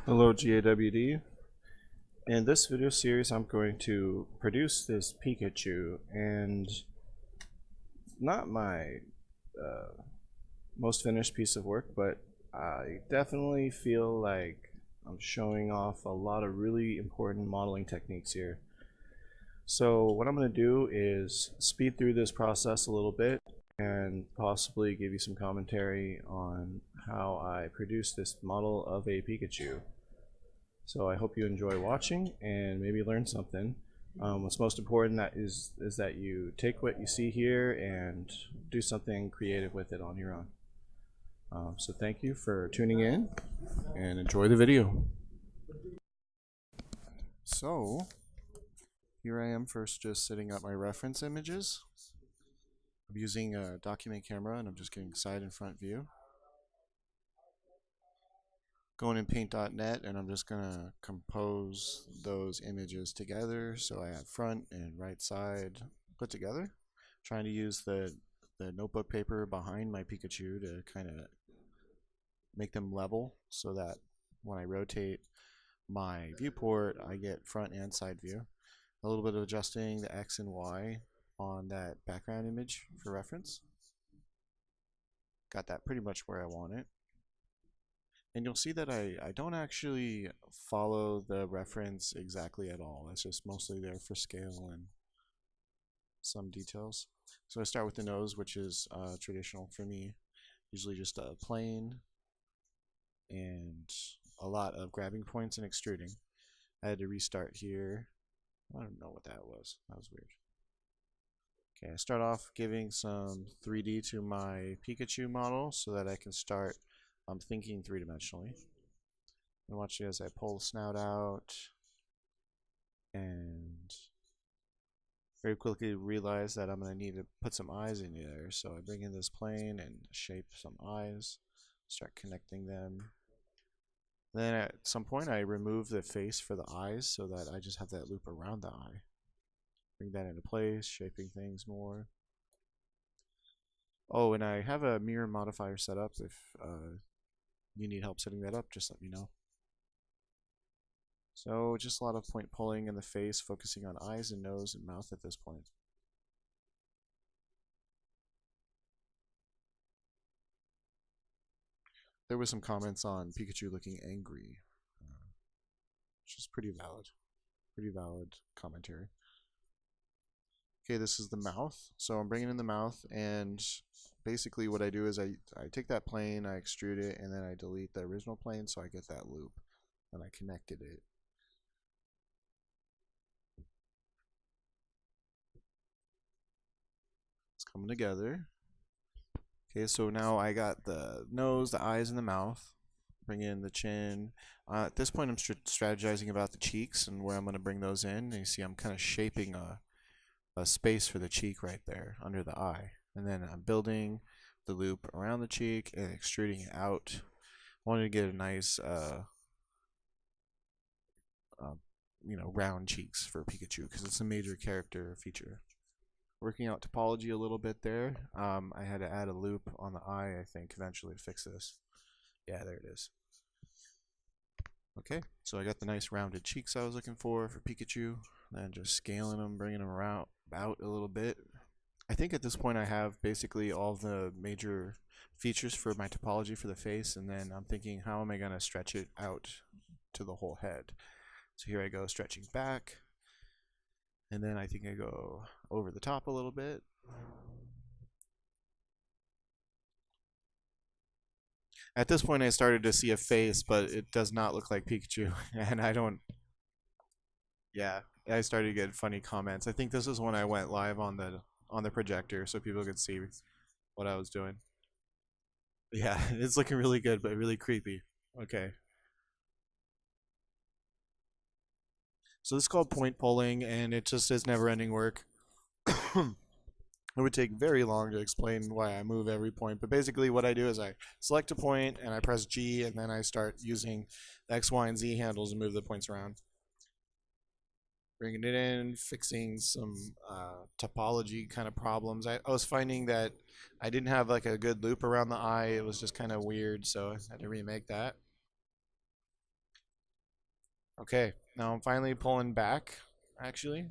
Hello GAWD. In this video series I'm going to produce this Pikachu, and not my most finished piece of work, but I definitely feel like I'm showing off a lot of really important modeling techniques here. So what I'm going to do is speed through this process a little bit and possibly give you some commentary on how I produced this model of a Pikachu. So I hope you enjoy watching and maybe learn something. What's most important is that you take what you see here and do something creative with it on your own. So thank you for tuning in and enjoy the video. So here I am first just setting up my reference images. I'm using a document camera and I'm just getting side and front view. Going in paint.net, and I'm just gonna compose those images together so I have front and right side put together. Trying to use the notebook paper behind my Pikachu to kind of make them level so that when I rotate my viewport I get front and side view. A little bit of adjusting the X and Y on that background image for reference. Got that pretty much where I want it. And you'll see that I don't actually follow the reference exactly at all. It's just mostly there for scale and some details. So I start with the nose, which is traditional for me. Usually just a plane and a lot of grabbing points and extruding. I had to restart here. I don't know what that was. That was weird. Okay, I start off giving some 3D to my Pikachu model so that I can start I'm thinking three-dimensionally. And watch as I pull the snout out and very quickly realize that I'm going to need to put some eyes in there. So I bring in this plane and shape some eyes, start connecting them. Then at some point I remove the face for the eyes so that I just have that loop around the eye. Bring that into place, shaping things more. Oh, and I have a mirror modifier set up. If you need help setting that up, just let me know. So just a lot of point pulling in the face, focusing on eyes and nose and mouth at this point. There was some comments on Pikachu looking angry, which is pretty valid commentary. Okay, this is the mouth. So I'm bringing in the mouth, and basically what I do is I take that plane, I extrude it, and then I delete the original plane so I get that loop. And I connected it. It's coming together. Okay, so now I got the nose, the eyes, and the mouth. Bring in the chin. At this point I'm strategizing about the cheeks and where I'm going to bring those in. And you see I'm kind of shaping a space for the cheek right there under the eye, and then I'm building the loop around the cheek and extruding it out. I wanted to get a nice round cheeks for Pikachu because it's a major character feature. Working out topology a little bit there. I had to add a loop on the eye, I think, eventually to fix this. Yeah, there it is. Okay, so I got the nice rounded cheeks I was looking for Pikachu. Then just scaling them, bringing them around out a little bit. I think at this point I have basically all the major features for my topology for the face, and then I'm thinking, how am I going to stretch it out to the whole head? So here I go stretching back, and then I think I go over the top a little bit. At this point I started to see a face, but it does not look like Pikachu, and I don't. Yeah, I started to get funny comments. I think this is when I went live on the projector so people could see what I was doing. Yeah, it's looking really good, but really creepy. Okay. So this is called point pulling, and it just is never-ending work. It would take very long to explain why I move every point, but basically what I do is I select a point and I press G, and then I start using the X, Y, and Z handles to move the points around. Bringing it in, fixing some topology kind of problems. I was finding that I didn't have like a good loop around the eye. It was just kind of weird, so I had to remake that. Okay, now I'm finally pulling back, actually.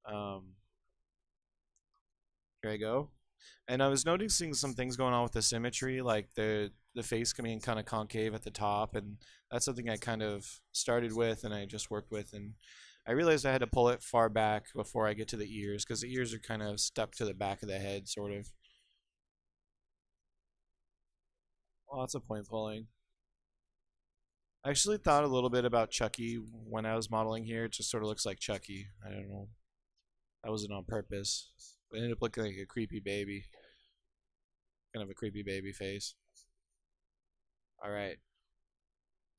Um, Here I go. And I was noticing some things going on with the symmetry, like the face coming kind of concave at the top, and that's something I kind of started with and I just worked with, and I realized I had to pull it far back before I get to the ears, because the ears are kind of stuck to the back of the head, sort of. Lots of point pulling. I actually thought a little bit about Chucky when I was modeling here. It just sort of looks like Chucky. I don't know. That wasn't on purpose. It ended up looking like a creepy baby. Kind of a creepy baby face. All right.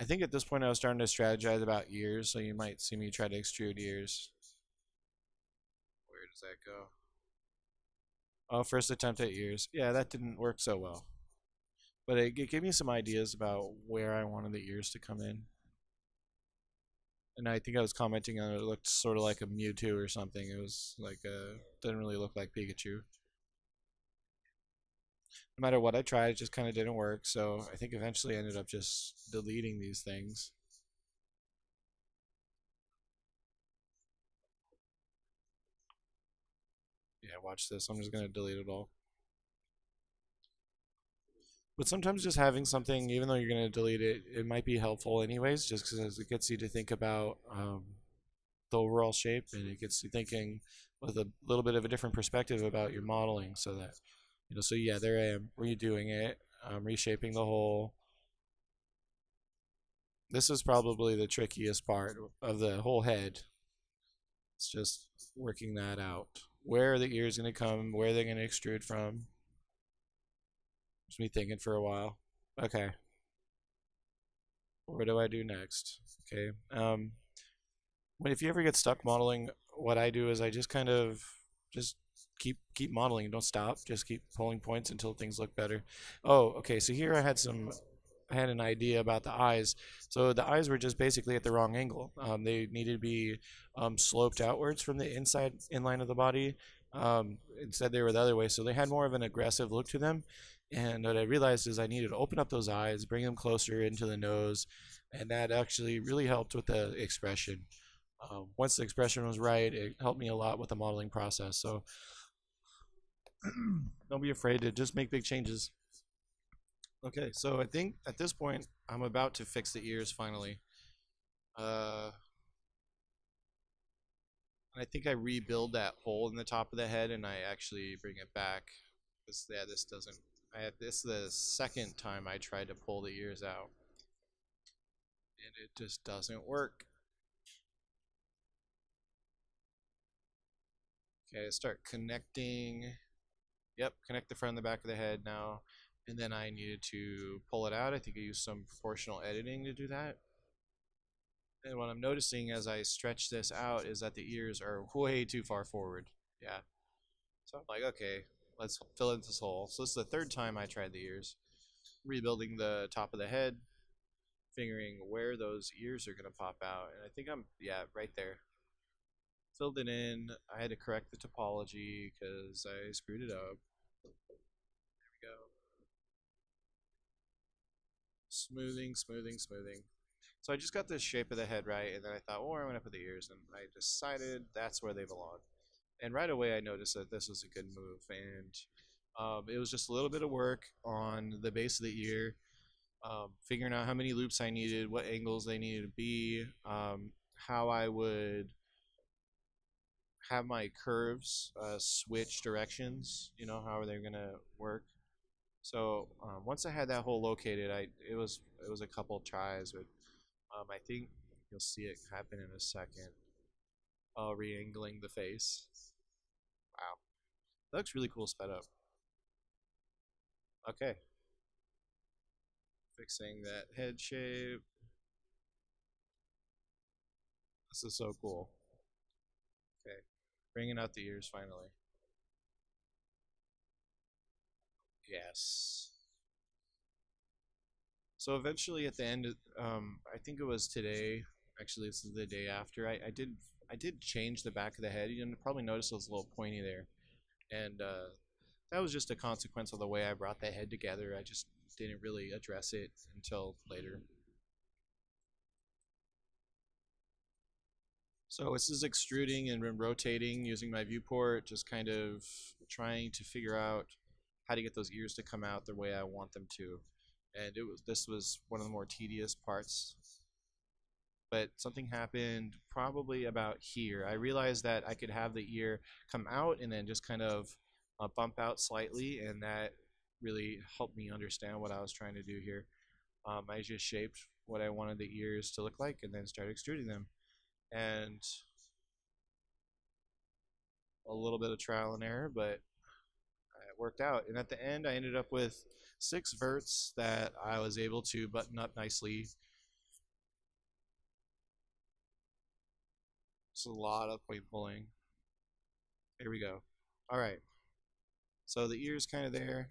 I think at this point I was starting to strategize about ears, so you might see me try to extrude ears. Where does that go? Oh, first attempt at ears. Yeah, that didn't work so well. But it gave me some ideas about where I wanted the ears to come in. And I think I was commenting on it. It looked sort of like a Mewtwo or something. It was like didn't really look like Pikachu. No matter what I tried, it just kind of didn't work. So I think eventually I ended up just deleting these things. Yeah, watch this. I'm just gonna delete it all. But sometimes just having something, even though you're gonna delete it, it might be helpful anyways, just because it gets you to think about the overall shape, and it gets you thinking with a little bit of a different perspective about your modeling, so that so yeah, there I am redoing it, reshaping the whole. This is probably the trickiest part of the whole head. It's just working that out. Where are the ears going to come? Where are they going to extrude from? Just me thinking for a while. Okay. What do I do next? Okay. If you ever get stuck modeling, what I do is I just kind of just keep modeling. Don't stop. Just keep pulling points until things look better. Oh, okay. So here I had an idea about the eyes. So the eyes were just basically at the wrong angle. They needed to be sloped outwards from the inside inline of the body. Instead, they were the other way. So they had more of an aggressive look to them. And what I realized is I needed to open up those eyes, bring them closer into the nose, and that actually really helped with the expression. Once the expression was right, it helped me a lot with the modeling process. So don't be afraid to just make big changes. Okay, so I think at this point I'm about to fix the ears finally. Uh, I think I rebuild that hole in the top of the head and I actually bring it back. This doesn't. This is the second time I tried to pull the ears out, and it just doesn't work. Okay, start connecting. Yep, connect the front and the back of the head now. And then I needed to pull it out. I think I used some proportional editing to do that. And what I'm noticing as I stretch this out is that the ears are way too far forward. Yeah. So I'm like, okay, let's fill in this hole. So this is the third time I tried the ears. Rebuilding the top of the head, figuring where those ears are going to pop out. And I think yeah, right there. Filled it in. I had to correct the topology because I screwed it up. There we go. Smoothing, smoothing, smoothing. So I just got the shape of the head right, and then I thought, oh, I'm going to put the ears, and I decided that's where they belong. And right away I noticed that this was a good move, and it was just a little bit of work on the base of the ear, figuring out how many loops I needed, what angles they needed to be, how I would have my curves switch directions, how are they going to work. So once I had that hole located, it was a couple tries, but I think you'll see it happen in a second. Re-angling the face. Wow, that looks really cool sped up. Okay, fixing that head shape. This is so cool. Okay, bringing out the ears finally. Yes. So eventually, at the end, I think it was today. Actually, this is the day after. I did change the back of the head. You probably noticed it was a little pointy there, and that was just a consequence of the way I brought the head together. I just didn't really address it until later. So this is extruding and then rotating using my viewport, just kind of trying to figure out how to get those ears to come out the way I want them to. And this was one of the more tedious parts. But something happened probably about here. I realized that I could have the ear come out and then just kind of bump out slightly, and that really helped me understand what I was trying to do here. I just shaped what I wanted the ears to look like and then started extruding them. And a little bit of trial and error, but it worked out. And at the end, I ended up with 6 verts that I was able to button up nicely. It's a lot of point pulling. Here we go. All right. So the ear's kind of there,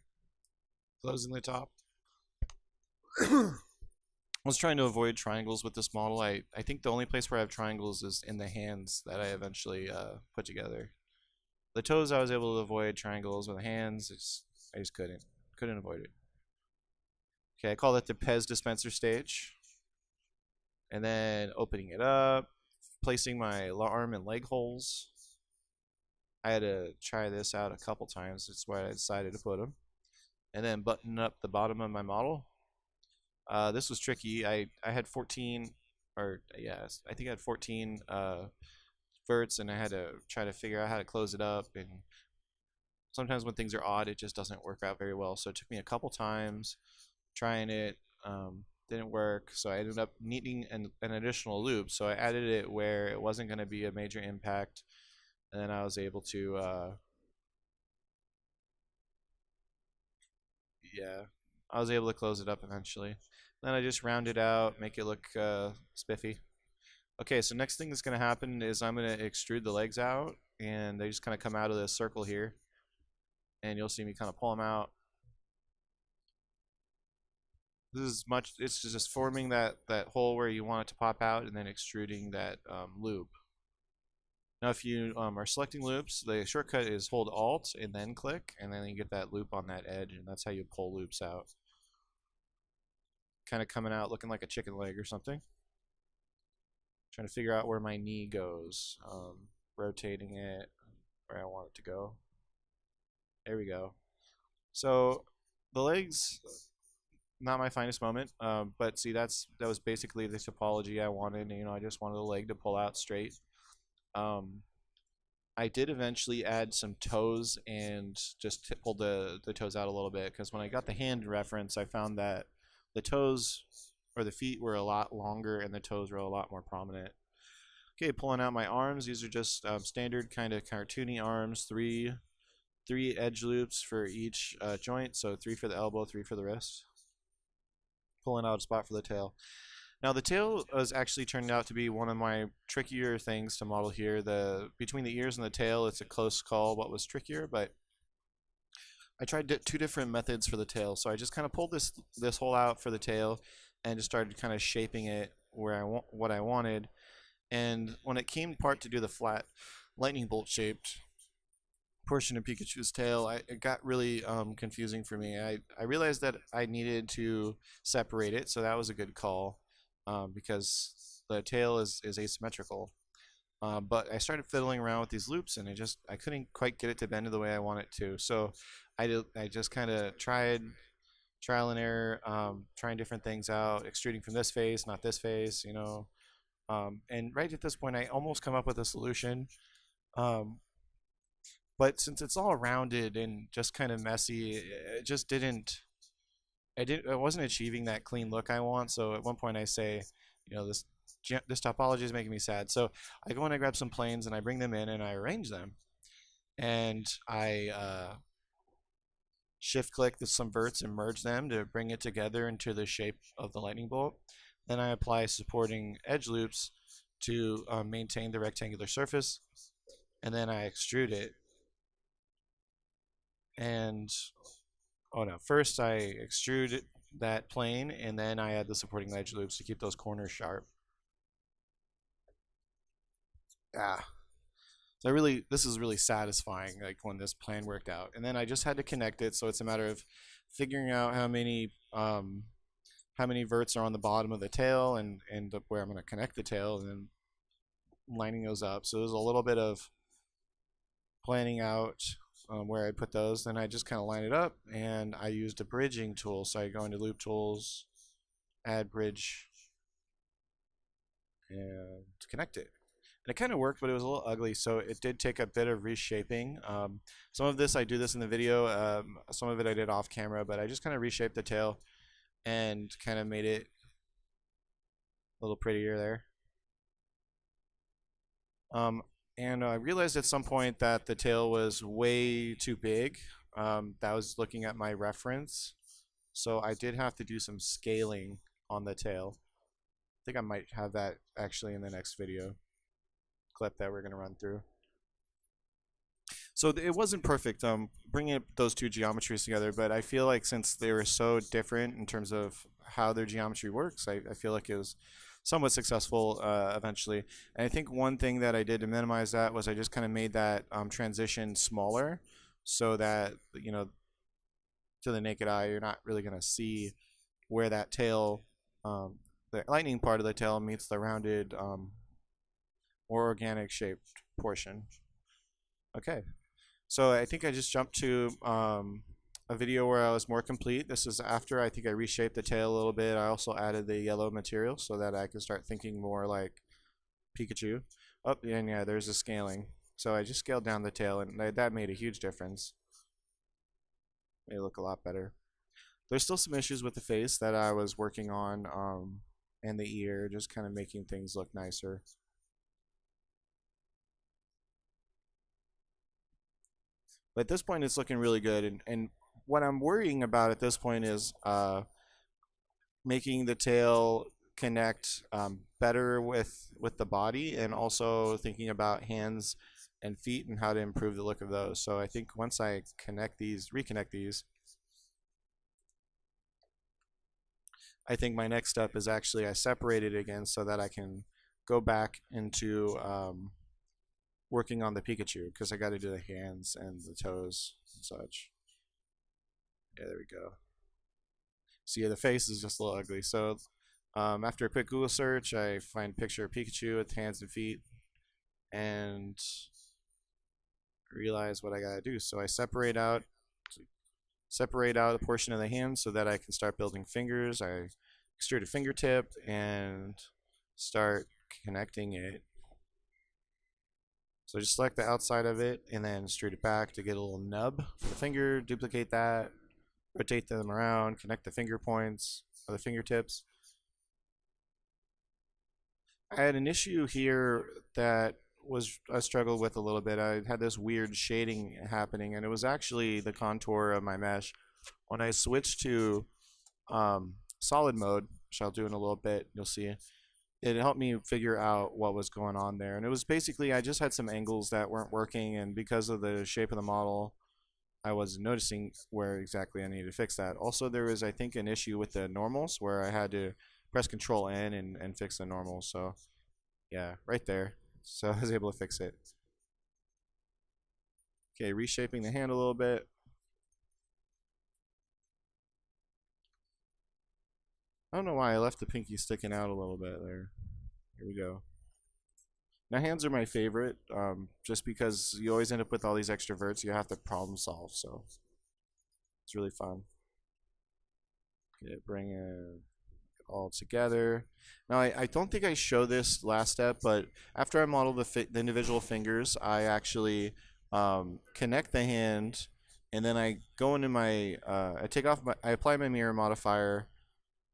closing the top. I was trying to avoid triangles with this model. I think the only place where I have triangles is in the hands that I eventually put together. The toes I was able to avoid triangles, with the hands I just couldn't avoid it. Okay, I call that the Pez dispenser stage. And then opening it up, placing my arm and leg holes. I had to try this out a couple times. That's why I decided to put them. And then button up the bottom of my model. This was tricky. I had 14, or yes, I think I had 14 verts, and I had to try to figure out how to close it up. And sometimes when things are odd, it just doesn't work out very well. So it took me a couple times trying it. Didn't work, so I ended up needing an additional loop. So I added it where it wasn't going to be a major impact, and then I was able to yeah, I was able to close it up eventually. Then I just round it out, make it look spiffy. Okay, so next thing that's going to happen is I'm going to extrude the legs out, and they just kind of come out of this circle here, and you'll see me kind of pull them out. This is it's just forming that hole where you want it to pop out, and then extruding that loop. Now if you are selecting loops, the shortcut is hold Alt and then click, and then you get that loop on that edge, and that's how you pull loops out. Kind of coming out looking like a chicken leg or something. Trying to figure out where my knee goes. Rotating it where I want it to go. There we go. So the legs, not my finest moment, but see that was basically the topology I wanted. You know, I just wanted the leg to pull out straight. I did eventually add some toes and just pull the toes out a little bit, because when I got the hand reference, I found that the toes or the feet were a lot longer and the toes were a lot more prominent. Okay, pulling out my arms. These are just standard kind of cartoony arms. Three edge loops for each joint, so 3 for the elbow, 3 for the wrist. Pulling out a spot for the tail. Now the tail has actually turned out to be one of my trickier things to model here. Between the ears and the tail, it's a close call what was trickier, but I tried 2 different methods for the tail. So I just kind of pulled this hole out for the tail and just started kind of shaping it where what I wanted. And when it came part to do the flat lightning bolt shaped portion of Pikachu's tail, it got really confusing for me. I realized that I needed to separate it, so that was a good call, because the tail is asymmetrical. But I started fiddling around with these loops, and I couldn't quite get it to bend the way I want it to. So I just kind of tried trial and error, trying different things out, extruding from this face, not this face, you know. And right at this point, I almost come up with a solution. But since it's all rounded and just kind of messy, it just didn't. I wasn't achieving that clean look I want. So at one point I say, you know, this topology is making me sad. So I go and I grab some planes and I bring them in and I arrange them. And I shift click some verts and merge them to bring it together into the shape of the lightning bolt. Then I apply supporting edge loops to maintain the rectangular surface. And then I extrude it. And oh no, first I extrude that plane, and then I add the supporting edge loops to keep those corners sharp. So this is really satisfying, like when this plan worked out. And then I just had to connect it, so it's a matter of figuring out how many verts are on the bottom of the tail and where I'm going to connect the tail, and then lining those up. So there's a little bit of planning out where I put those. Then I just kind of line it up, and I used a bridging tool. So I go into Loop Tools, add bridge, and connect it. And it kind of worked, but it was a little ugly, so it did take a bit of reshaping. Some of this, I do this in the video, some of it I did off camera, but I just kind of reshaped the tail and kind of made it a little prettier there. And I realized at some point that the tail was way too big. That was looking at my reference. So I did have to do some scaling on the tail. I think I might have that actually in the next video clip that we're going to run through. So it wasn't perfect bringing those two geometries together, but I feel like since they were so different in terms of how their geometry works, I feel like it was somewhat successful eventually. And I think one thing that I did to minimize that was I just kind of made that transition smaller so that, you know, to the naked eye, you're not really going to see where that tail, the lightning part of the tail meets the rounded, more organic shaped portion. Okay. So I think I just jumped to a video where I was more complete. This is after I think I reshaped the tail a little bit. I also added the yellow material so that I can start thinking more like Pikachu. Oh, and yeah, there's the scaling. So I just scaled down the tail, and that made a huge difference. Made it look a lot better. There's still some issues with the face that I was working on, and the ear, just kind of making things look nicer. But at this point, it's looking really good. And what I'm worrying about at this point is making the tail connect better with the body, and also thinking about hands and feet and how to improve the look of those. So I think once I reconnect these, I think my next step is actually I separate it again so that I can go back into working on the Pikachu, because I got to do the hands and the toes and such. Yeah, there we go. So yeah, the face is just a little ugly. So after a quick Google search, I find a picture of Pikachu with hands and feet, and realize what I gotta do. So I separate out a portion of the hand so that I can start building fingers. I extrude a fingertip and start connecting it. So just select the outside of it and then extrude it back to get a little nub for the finger, duplicate that, rotate them around, connect the finger points or the fingertips. I had an issue here that I struggled with a little bit. I had this weird shading happening, and it was actually the contour of my mesh. When I switched to solid mode, which I'll do in a little bit, you'll see, it helped me figure out what was going on there. And it was basically, I just had some angles that weren't working, and because of the shape of the model, I wasn't noticing where exactly I needed to fix that. Also, there was, I think, an issue with the normals where I had to press Control N and fix the normals. So yeah, right there. So I was able to fix it. Okay, reshaping the hand a little bit. I don't know why I left the pinky sticking out a little bit there. Here we go. Now hands are my favorite, just because you always end up with all these extra verts you have to problem solve, so it's really fun. Okay, bring it all together. Now I don't think I showed this last step, but after I model the individual fingers, I actually connect the hand, and then I go into my I apply my mirror modifier,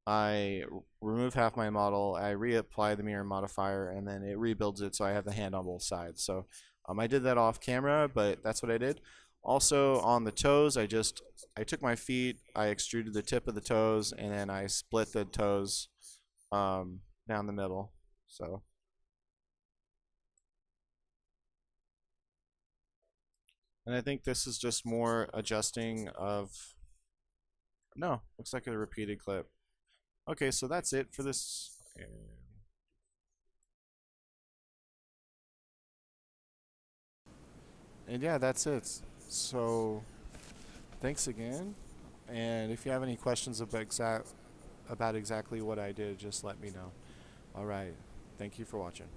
I remove half my model, I reapply the mirror modifier, and then it rebuilds it so I have the hand on both sides. So I did that off camera, but that's what I did. Also on the toes, I took my feet, I extruded the tip of the toes, and then I split the toes down the middle. So and I think this is just more adjusting of, no, looks like a repeated clip. Okay, so that's it for this. And yeah, that's it. So thanks again. And if you have any questions about exactly what I did, just let me know. All right. Thank you for watching.